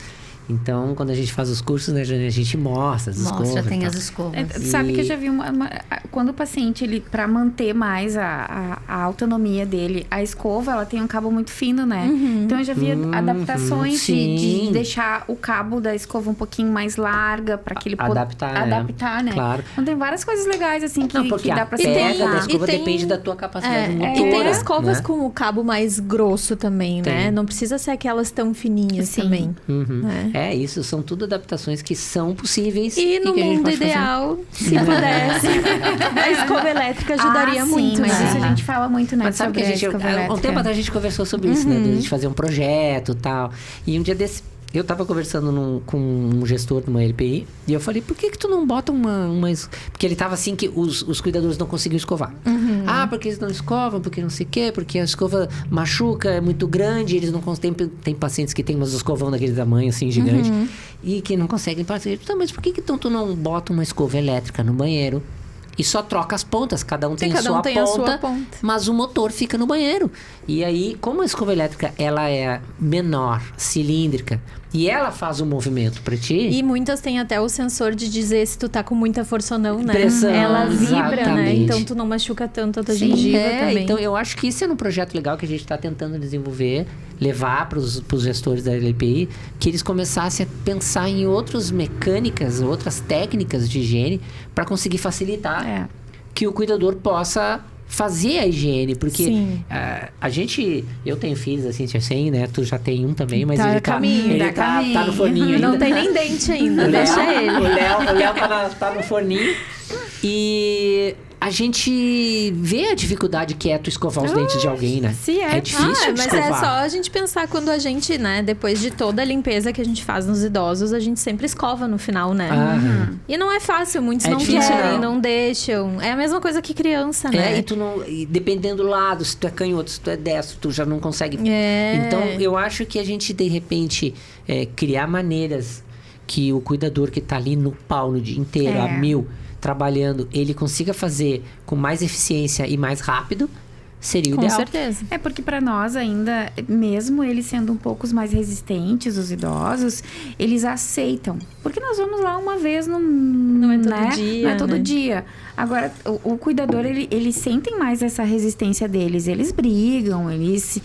Então, quando a gente faz os cursos, né, Jane, a gente mostra as escovas. Mostra, tem e as tal. escovas. Sabe que eu já vi quando o paciente, ele, pra manter mais a autonomia dele, a escova, ela tem um cabo muito fino, né? Então eu já vi adaptações de sim. deixar o cabo da escova um pouquinho mais larga pra que ele Adaptar, né? adaptar, né? Claro. Então tem várias coisas legais, assim, que, Não, porque que dá a pra pega ser da escova E tem- depende da tua capacidade motora. E tem escovas né? com o cabo mais grosso também, né? Tem. Não precisa ser aquelas tão fininhas Sim. também. Uhum. Né? É isso, são tudo adaptações que são possíveis. E no que a gente mundo pode fazer. ideal, se pudesse, a escova elétrica ajudaria muito, sim, mas né? isso a gente fala muito, né? Mas sabe que sobre a gente, escova há um elétrica. tempo atrás a gente conversou sobre isso, né? De a gente fazer um projeto e tal. E um dia desse, eu tava conversando com um gestor de uma LPI e eu falei, por que tu não bota uma... Porque ele tava assim que os cuidadores não conseguiam escovar. Ah, porque eles não escovam, porque não sei o quê, porque a escova machuca, é muito grande, eles não conseguem... Tem pacientes que tem umas escovão daquele tamanho, assim, gigante, e que não conseguem passar. Então, mas por que então tu não bota uma escova elétrica no banheiro e só troca as pontas? Cada um tem, cada um sua, tem ponta, a sua ponta. mas o motor fica no banheiro. E aí, como a escova elétrica, ela é menor, cilíndrica, e ela faz o movimento pra ti... E muitas têm até o sensor de dizer se tu tá com muita força ou não, né? Pressão, Ela vibra, né? exatamente. Então tu não machuca tanto a tua Sim. gengiva também. Então eu acho que isso é um projeto legal que a gente está tentando desenvolver, levar para os gestores da LPI, que eles começassem a pensar em outras mecânicas, outras técnicas de higiene para conseguir facilitar. que o cuidador possa fazer a higiene, porque eu tenho filhos assim, recém, né? Tu já tem um também, mas Tá ele tá no forninho ainda. Não tem nem dente ainda, deixa ele. O Léo tá no forninho e a gente vê a dificuldade que é tu escovar os dentes de alguém, né? Sim, é. difícil de mas escovar. é só a gente pensar quando a gente, né, depois de toda a limpeza que a gente faz nos idosos, a gente sempre escova no final, né? E não é fácil, muitos não difícil, querem, não. não deixam. É a mesma coisa que criança, né? E tu não. E dependendo do lado, se tu é canhoto, se tu é destro, tu já não consegue. É. Então, eu acho que a gente, de repente, criar maneiras que o cuidador que tá ali no pau no dia inteiro, a 1000, trabalhando, ele consiga fazer com mais eficiência e mais rápido, seria o Com ideal. certeza. É porque para nós ainda, mesmo eles sendo um pouco mais resistentes, os idosos, eles aceitam. Porque nós vamos lá uma vez não é todo dia, Não é todo né? dia. Agora, o cuidador, eles sentem mais essa resistência deles. Eles brigam, eles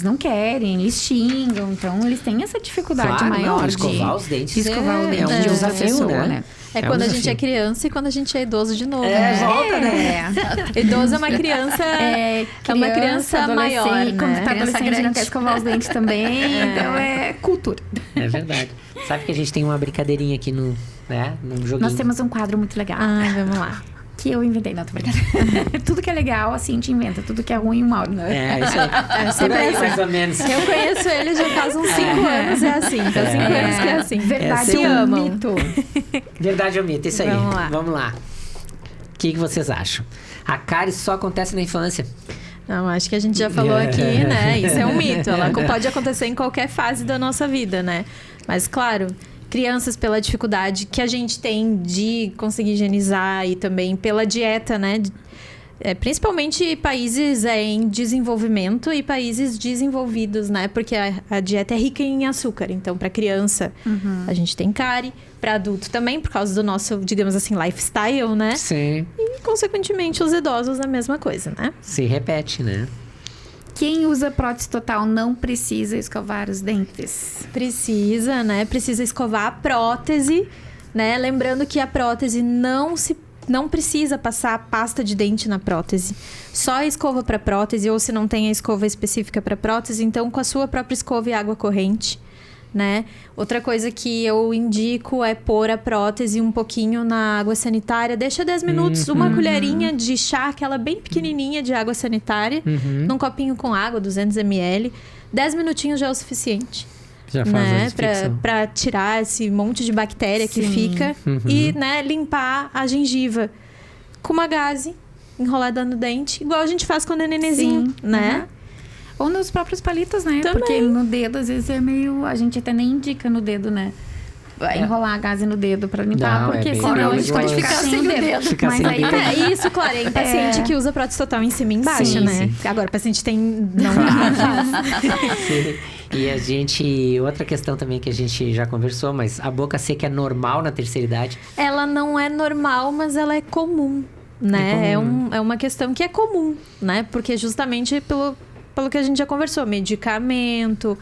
não querem, eles xingam. Então, eles têm essa dificuldade Claro, maior não, de escovar os dentes escovar o dente é um de outra desafio, pessoa, né? É quando um a gente desafio. é criança e quando a gente é idoso de novo. né? Volta, né? Idoso é uma criança. É uma criança maior, adolescente, quando né? tá Criança adolescente não grande. quer escovar os dentes também. Então, é cultura. É verdade. Sabe que a gente tem uma brincadeirinha aqui no joguinho. Nós temos um quadro muito legal. Vamos lá. Que eu inventei, não, tô brincando. Tudo que é legal, assim, a gente inventa. Tudo que é ruim, mal, né? Isso aí. Por sempre aí, assim. mais ou menos. Eu conheço ele já faz uns 5 anos, é assim. Faz 5 anos que é assim. Verdade, Se é um amam. mito. Verdade ou mito? Isso aí. Vamos lá. O que vocês acham? A cárie só acontece na infância. Não, acho que a gente já falou aqui, né? Isso é um mito. Ela pode acontecer em qualquer fase da nossa vida, né? Mas, claro, crianças, pela dificuldade que a gente tem de conseguir higienizar e também pela dieta, né? Principalmente países em desenvolvimento e países desenvolvidos, né? Porque a dieta é rica em açúcar. Então, para criança, a gente tem cárie. Para adulto também, por causa do nosso, digamos assim, lifestyle, né? Sim. E, consequentemente, os idosos a mesma coisa, né? Se repete, né? Quem usa prótese total não precisa escovar os dentes. Precisa, né? Precisa escovar a prótese, né? Lembrando que a prótese não precisa passar pasta de dente na prótese. Só a escova para prótese, ou se não tem a escova específica para prótese, então com a sua própria escova e água corrente, né? Outra coisa que eu indico é pôr a prótese um pouquinho na água sanitária. Deixa 10 minutos, uma colherinha de chá, aquela bem pequenininha de água sanitária, num copinho com água, 200 ml. 10 minutinhos já é o suficiente. Já faz a Né? desinfecção. Pra tirar esse monte de bactéria que Sim. fica. E, né, limpar a gengiva com uma gaze enrolada no dente, igual a gente faz quando é nenenzinho, Sim. né? Ou nos próprios palitos, né? Também. Porque no dedo, às vezes, é meio... A gente até nem indica no dedo, né? Enrolar a gaze no dedo pra limpar, Não, é porque bem senão a gente pode perigoso. ficar sem o dedo. Ficar Mas sem aí dedo. tá. Isso, claro, é em paciente que usa prótese total em cima e embaixo, Sim, né? sim. Agora, o paciente tem... Não faz. E a gente... Outra questão também que a gente já conversou, mas a boca seca é normal na terceira idade? Ela não é normal, mas ela é comum, né? É comum. É uma questão que é comum, né? Porque justamente pelo que a gente já conversou, medicamento,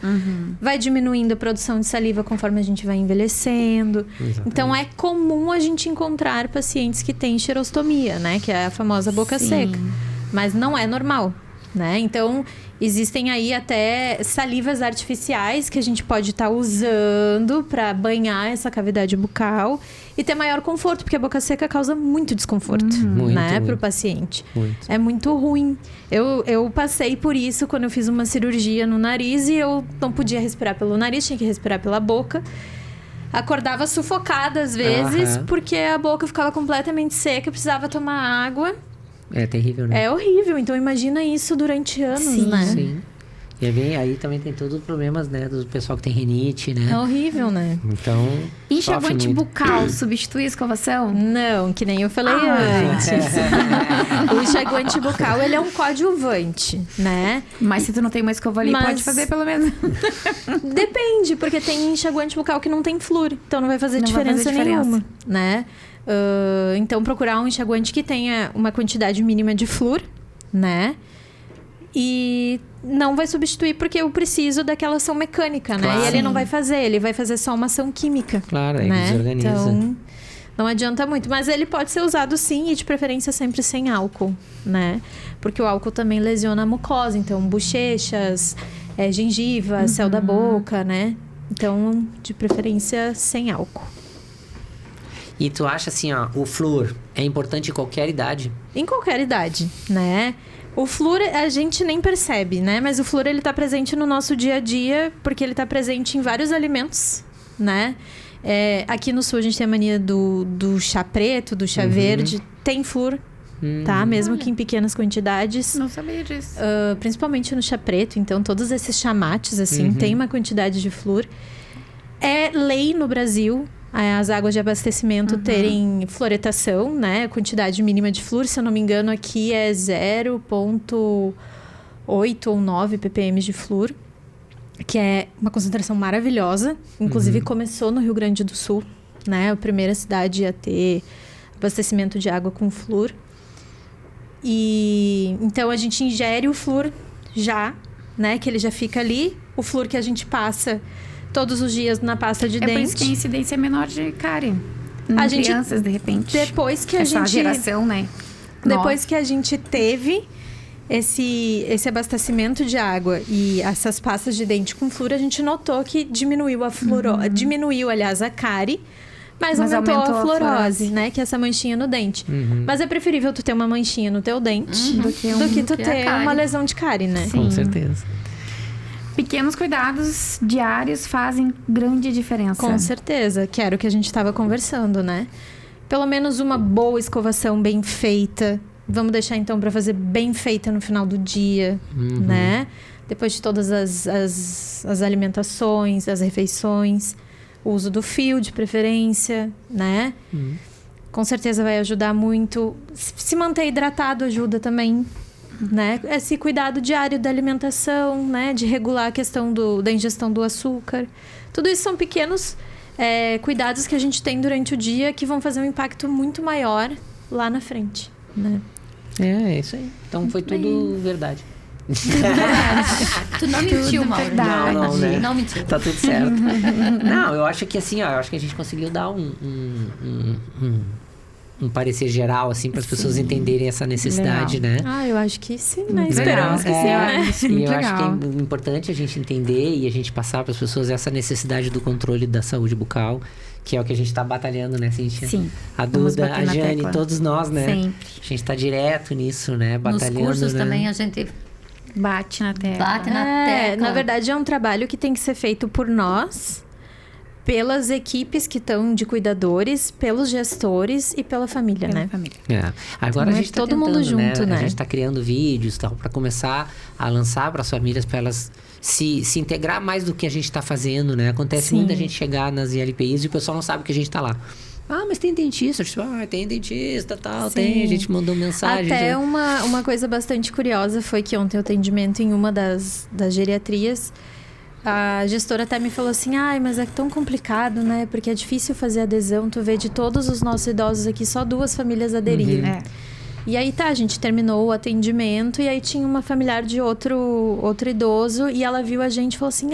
vai diminuindo a produção de saliva conforme a gente vai envelhecendo. Exatamente. Então, é comum a gente encontrar pacientes que têm xerostomia, né? Que é a famosa boca Sim. seca. Mas não é normal, né? Então, existem aí até salivas artificiais que a gente pode estar usando para banhar essa cavidade bucal e ter maior conforto, porque a boca seca causa muito desconforto, Muito, né, muito. para o paciente. Muito. É muito ruim. Eu passei por isso quando eu fiz uma cirurgia no nariz e eu não podia respirar pelo nariz, tinha que respirar pela boca. Acordava sufocada às vezes, porque a boca ficava completamente seca, eu precisava tomar água. É terrível, né? É horrível. Então, imagina isso durante anos, Sim. né? Sim. E aí também tem todos os problemas, né? Do pessoal que tem rinite, É né? horrível, né? Então, Enxaguante sofre muito. bucal substitui a escovação? Não, que nem eu falei antes. O enxaguante bucal, ele é um coadjuvante, né? Mas se tu não tem uma escova ali, Mas- pode fazer pelo menos. Depende, porque tem enxaguante bucal que não tem flúor. Então, não vai fazer, Não vai diferença, fazer diferença. nenhuma, né? Então, procurar um enxaguante que tenha uma quantidade mínima de flúor, né? E não vai substituir porque eu preciso daquela ação mecânica, né? Claro. E ele não Sim. vai fazer, ele vai fazer só uma ação química. Claro, aí né? desorganiza. Então, Não adianta muito. Mas ele pode ser usado sim e de preferência sempre sem álcool, né? Porque o álcool também lesiona a mucosa. Então, bochechas, gengiva, céu da boca, né? Então, de preferência sem álcool. E tu acha assim, ó, o flúor é importante em qualquer idade? Em qualquer idade, né? O flúor a gente nem percebe, né? Mas o flúor ele tá presente no nosso dia a dia porque ele tá presente em vários alimentos, né? Aqui no sul a gente tem a mania do chá preto, do chá verde. Tem flúor, tá? Mesmo que em pequenas quantidades. Não sabia disso. Principalmente no chá preto. Então, todos esses chamates, assim, tem uma quantidade de flúor. É lei no Brasil as águas de abastecimento terem fluoretação, né? A quantidade mínima de flúor, se eu não me engano, aqui é 0,8 ou 9 ppm de flúor, que é uma concentração maravilhosa. Inclusive, começou no Rio Grande do Sul, né? A primeira cidade a ter abastecimento de água com flúor. E então, a gente ingere o flúor já, né? Que ele já fica ali. O flúor que a gente passa todos os dias na pasta de dente. Por isso que a incidência é menor de cárie. A gente, crianças, de repente. Depois que a essa gente... geração, né? Depois que a gente teve esse abastecimento de água e essas pastas de dente com flúor, a gente notou que diminuiu a diminuiu, aliás, a cárie, mas aumentou a fluorose, né? Que é essa manchinha no dente. Mas é preferível tu ter uma manchinha no teu dente do que tu ter uma lesão de cárie, né? Com certeza. Pequenos cuidados diários fazem grande diferença. Com certeza, que era o que a gente estava conversando, né? Pelo menos uma boa escovação bem feita. Vamos deixar, então, para fazer bem feita no final do dia, né? Depois de todas as alimentações, as refeições. O uso do fio, de preferência, né? Com certeza vai ajudar muito. Se manter hidratado ajuda também, né? Esse cuidado diário da alimentação, né? De regular a questão da ingestão do açúcar. Tudo isso são pequenos cuidados que a gente tem durante o dia que vão fazer um impacto muito maior lá na frente, né? É isso aí. Então foi tudo verdade. Tu não mentiu, Mauro. Não, né? Não mentiu. Tá tudo certo. Não, eu acho que assim, ó, eu acho que a gente conseguiu dar um parecer geral, assim, para as pessoas entenderem essa necessidade, né? Eu acho que sim, né? Esperamos que sim, né? E eu acho que é importante a gente entender e a gente passar para as pessoas essa necessidade do controle da saúde bucal, que é o que a gente está batalhando, né, Cintia? Sim. A Duda, a Jane, todos nós, né? Sempre. A gente está direto nisso, né? Batalhando. Nos cursos, né? também a gente bate na tecla. Na verdade, é um trabalho que tem que ser feito por nós, pelas equipes que estão de cuidadores, pelos gestores e pela família, né? Agora a gente tá todo mundo junto, né? A gente está criando vídeos para começar a lançar para as famílias, para elas se integrar mais do que a gente está fazendo, né? Acontece muita gente chegar nas ILPIs e o pessoal não sabe que a gente está lá. Mas tem dentista. Tipo, tem dentista, tal, tem. A gente mandou mensagem. Até uma coisa bastante curiosa foi que ontem o atendimento em uma das geriatrias, a gestora até me falou assim, mas é tão complicado, né? Porque é difícil fazer adesão. Tu vê de todos os nossos idosos aqui, só 2 famílias aderiram. E aí a gente terminou o atendimento e aí tinha uma familiar de outro idoso e ela viu a gente e falou assim,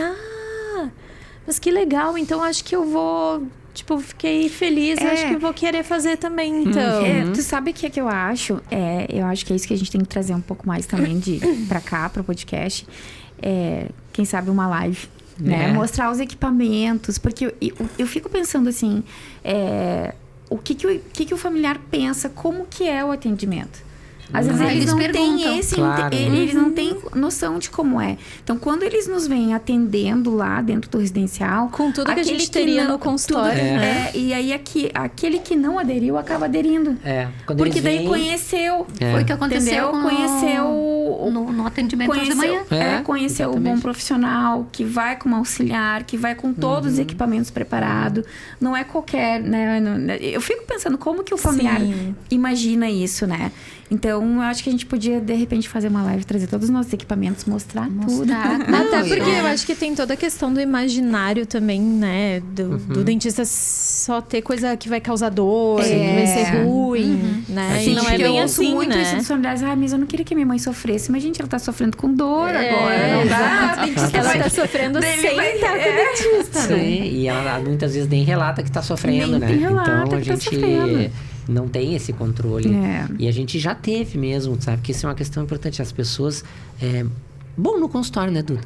mas que legal, então acho que eu vou... Tipo, fiquei feliz, acho que vou querer fazer também, então. Tu sabe o que é que eu acho? Eu acho que é isso que a gente tem que trazer um pouco mais também pra cá, pro podcast. Quem sabe uma live, né? Mostrar os equipamentos, porque eu fico pensando assim, o que o familiar pensa, como que é o atendimento? Às vezes eles não têm eles não têm noção de como é. Então, quando eles nos vêm atendendo lá dentro do residencial... Com tudo que a gente teria no consultório, né? E aí, aquele que não aderiu, acaba aderindo. Porque daí conheceu. Foi o que aconteceu conheceu no atendimento de manhã. Conheceu o bom profissional, que vai com uma auxiliar, que vai com todos os equipamentos preparados. Não é qualquer, né? Eu fico pensando como que o familiar imagina isso, né? Então, eu acho que a gente podia, de repente, fazer uma live, trazer todos os nossos equipamentos, mostrar tudo. Até porque eu acho que tem toda a questão do imaginário também, né? Do dentista só ter coisa que vai causar dor, que vai ser ruim, né? Sim, e não é bem eu assim, muito né? isso dos familiares. Mas eu não queria que minha mãe sofresse esse, mas gente, ela tá sofrendo com dor agora. Não dá. Ela tá sofrendo sem estar com o dentista, né? Sim, e ela muitas vezes nem relata que tá sofrendo, né? Nem relata Então a que tá gente sofrendo. não tem esse controle. É. E a gente já teve mesmo, sabe? Que isso é uma questão importante. As pessoas... Bom, no consultório, né, Duda?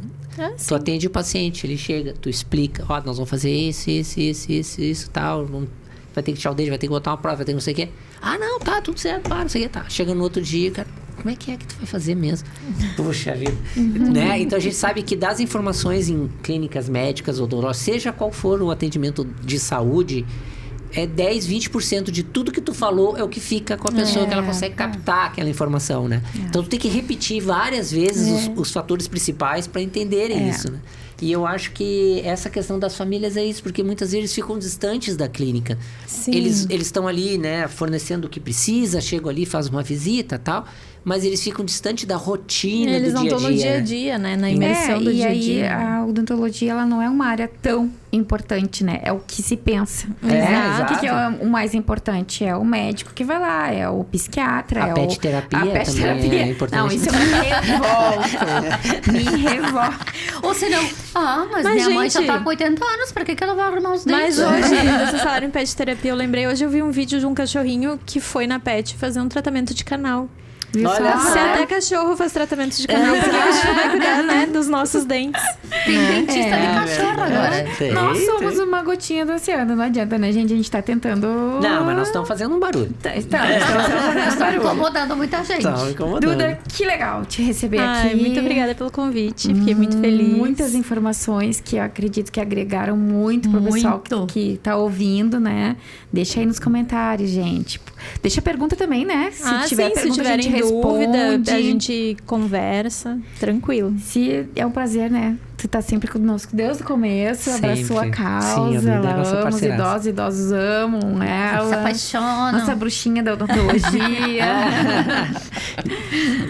Tu atende o paciente, ele chega, tu explica, ó, nós vamos fazer isso, tal, vai ter que tirar o dente, vai ter que botar uma prova, vai ter que não sei o quê. Ah, não, tá, tudo certo, para, não sei o quê, tá. Chega no outro dia, cara, como é que tu vai fazer mesmo? Puxa vida. Né? Então a gente sabe que das informações em clínicas médicas ou odontológicas, seja qual for o atendimento de saúde, 10, 20% de tudo que tu falou é o que fica com a pessoa, que ela consegue captar aquela informação, né? Então, tu tem que repetir várias vezes os fatores principais para entenderem isso, né? E eu acho que essa questão das famílias é isso, porque muitas vezes ficam distantes da clínica. Sim. Eles estão ali, né, fornecendo o que precisa, chegam ali, fazem uma visita e tal, mas eles ficam distantes da rotina Eles do dia a dia. não estão no dia a dia, né? Na imersão do dia a dia. E aí, a odontologia, ela não é uma área tão importante, né? É o que se pensa. Exato. O que é o mais importante? É o médico que vai lá, é o psiquiatra, A pet terapia também é importante. Não, isso eu me revolto. Ou senão, mas minha mãe já tá com 80 anos, pra que ela vai arrumar os Mas dentes? hoje, vocês falaram em pet terapia, eu lembrei, hoje eu vi um vídeo de um cachorrinho que foi na pet fazer um tratamento de canal. Olha Se só. até cachorro faz tratamento de canal, porque a gente vai cuidar, né, dos nossos dentes. Tem dentista de cachorro agora. Nós somos uma gotinha do oceano, não adianta, né, gente? A gente tá tentando... Não, mas nós estamos fazendo um barulho. Estamos fazendo Tá incomodando muita gente. Estamos incomodando. Duda, que legal te receber Ai, aqui. muito obrigada pelo convite, fiquei muito feliz. Muitas informações que eu acredito que agregaram muito pro pessoal que tá ouvindo, né? Deixa aí nos comentários, gente. Deixa pergunta também, né? Se tiver pergunta, se tiverem a gente dúvida, responde. a gente conversa, tranquilo. Se é um prazer, né? Tu tá sempre conosco desde o começo, abraçou a Sempre. causa, Sim, a Duda é ela nossa ama os parceiraça. idosos amam ela. Se apaixonam. Nossa bruxinha da odontologia.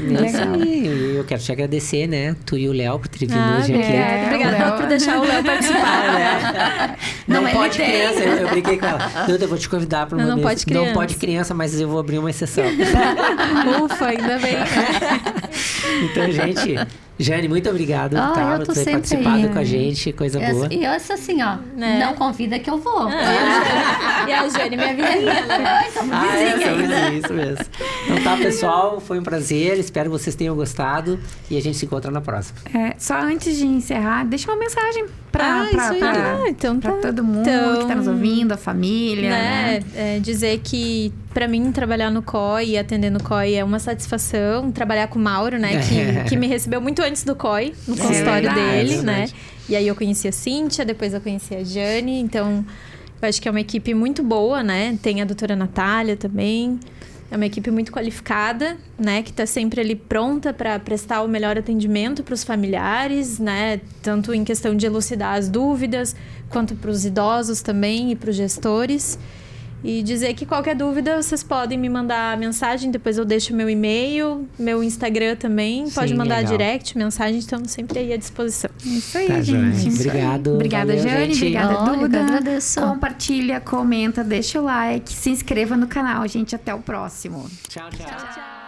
Legal. Sim, eu quero te agradecer, né? Tu e o Léo por ter vindo hoje aqui. Obrigada o Léo. por deixar o Léo participar, né? Não, Não, pode ele tem. criança, eu brinquei com ela. Duda, eu vou te convidar para uma Não mesa. pode criança. Não pode criança, mas eu vou abrir uma exceção. Ufa, ainda bem. Então, gente, Jane, muito obrigado Eu por tô ter sempre participado aí. com a gente, coisa boa. E essa assim, ó, não convida que eu vou. E a Jane, minha vizinha, né? Isso mesmo. Então tá, pessoal, foi um prazer, espero que vocês tenham gostado e a gente se encontra na próxima. Só antes de encerrar, deixa uma mensagem pra então tá. todo mundo que tá nos ouvindo, a família, né? Dizer que pra mim trabalhar no COI e atender no COI é uma satisfação. Trabalhar com o Mauro, né? Que me recebeu muito antes do COI, no consultório dele, né? E aí eu conheci a Cíntia, depois eu conheci a Jane. Então, eu acho que é uma equipe muito boa, né? Tem a doutora Natália também. É uma equipe muito qualificada, né? Que tá sempre ali pronta para prestar o melhor atendimento para os familiares, né? Tanto em questão de elucidar as dúvidas, quanto para os idosos também e para os gestores. E dizer que qualquer dúvida, vocês podem me mandar mensagem, depois eu deixo meu e-mail, meu Instagram também. Sim, Pode mandar legal. direct, mensagem, estamos sempre aí à disposição. Isso aí, Tá, gente. Jane. Obrigado. Obrigada, Valeu, Jane. gente. Obrigada, Olha, Duda. eu agradeço. Compartilha, comenta, deixa o like, se inscreva no canal, gente. Até o próximo. Tchau, tchau. Tchau.